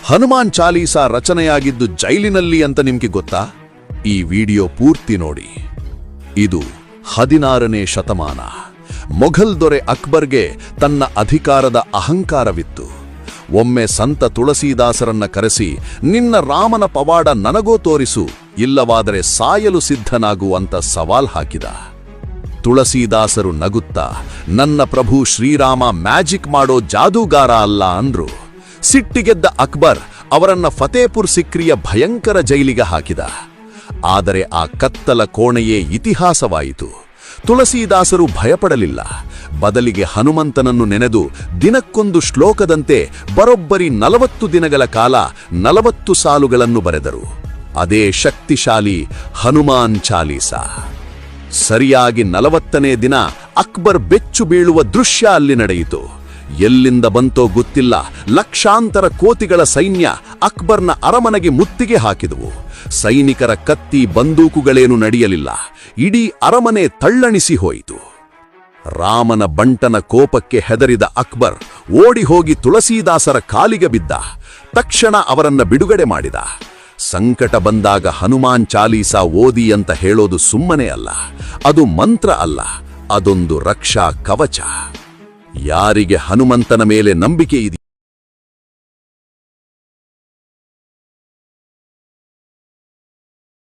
ಹನುಮಾನ್ ಚಾಲೀಸಾ ರಚನೆಯಾಗಿದ್ದು ಜೈಲಿನಲ್ಲಿ ಅಂತ ನಿಮ್ಗೆ ಗೊತ್ತಾ? ಈ ವಿಡಿಯೋ ಪೂರ್ತಿ ನೋಡಿ. ಇದು 16ನೇ ಶತಮಾನ. ಮೊಘಲ್ ದೊರೆ ಅಕ್ಬರ್ಗೆ ತನ್ನ ಅಧಿಕಾರದ ಅಹಂಕಾರವಿತ್ತು. ಒಮ್ಮೆ ಸಂತ ತುಳಸೀದಾಸರನ್ನ ಕರೆಸಿ, ನಿನ್ನ ರಾಮನ ಪವಾಡ ನನಗೋ ತೋರಿಸು, ಇಲ್ಲವಾದರೆ ಸಾಯಲು ಸಿದ್ಧನಾಗು ಅಂತ ಸವಾಲ್ ಹಾಕಿದ. ತುಳಸೀದಾಸರು ನಗುತ್ತಾ, ನನ್ನ ಪ್ರಭು ಶ್ರೀರಾಮ ಮ್ಯಾಜಿಕ್ ಮಾಡೋ ಜಾದೂಗಾರ ಅಲ್ಲ ಅಂದ್ರು. ಸಿಟ್ಟಿಗೆದ್ದ ಅಕ್ಬರ್ ಅವರನ್ನ ಫತೇಪುರ್ ಸಿಕ್ರಿಯ ಭಯಂಕರ ಜೈಲಿಗೆ ಹಾಕಿದ. ಆದರೆ ಆ ಕತ್ತಲ ಕೋಣೆಯೇ ಇತಿಹಾಸವಾಯಿತು. ತುಳಸೀದಾಸರು ಭಯಪಡಲಿಲ್ಲ. ಬದಲಿಗೆ ಹನುಮಂತನನ್ನು ನೆನೆದು ದಿನಕ್ಕೊಂದು ಶ್ಲೋಕದಂತೆ ಬರೋಬ್ಬರಿ 40 ದಿನಗಳ ಕಾಲ 40 ಸಾಲುಗಳನ್ನು ಬರೆದರು. ಅದೇ ಶಕ್ತಿಶಾಲಿ ಹನುಮಾನ್ ಚಾಲೀಸಾ. ಸರಿಯಾಗಿ 40ನೇ ದಿನ ಅಕ್ಬರ್ ಬೆಚ್ಚು ಬೀಳುವ ದೃಶ್ಯ ಅಲ್ಲಿ ನಡೆಯಿತು. ಎಲ್ಲಿಂದ ಬಂತೋ ಗೊತ್ತಿಲ್ಲ, ಲಕ್ಷಾಂತರ ಕೋತಿಗಳ ಸೈನ್ಯ ಅಕ್ಬರ್ನ ಅರಮನೆಗೆ ಮುತ್ತಿಗೆ ಹಾಕಿದವು. ಸೈನಿಕರ ಕತ್ತಿ ಬಂದೂಕುಗಳೇನು ನಡೆಯಲಿಲ್ಲ. ಇಡೀ ಅರಮನೆ ತಳ್ಳಣಿಸಿ ಹೋಯಿತು. ರಾಮನ ಬಂಟನ ಕೋಪಕ್ಕೆ ಹೆದರಿದ ಅಕ್ಬರ್ ಓಡಿ ಹೋಗಿ ತುಳಸೀದಾಸರ ಕಾಲಿಗೆ ಬಿದ್ದ. ತಕ್ಷಣ ಅವರನ್ನ ಬಿಡುಗಡೆ ಮಾಡಿದ. ಸಂಕಟ ಬಂದಾಗ ಹನುಮಾನ್ ಚಾಲೀಸಾ ಓದಿ ಅಂತ ಹೇಳೋದು ಸುಮ್ಮನೆ ಅಲ್ಲ, ಅದು ಮಂತ್ರ ಅಲ್ಲ, ಅದೊಂದು ರಕ್ಷಾ ಕವಚ. ಯಾರಿಗೆ ಹನುಮಂತನ ಮೇಲೆ ನಂಬಿಕೆ ಇದೆ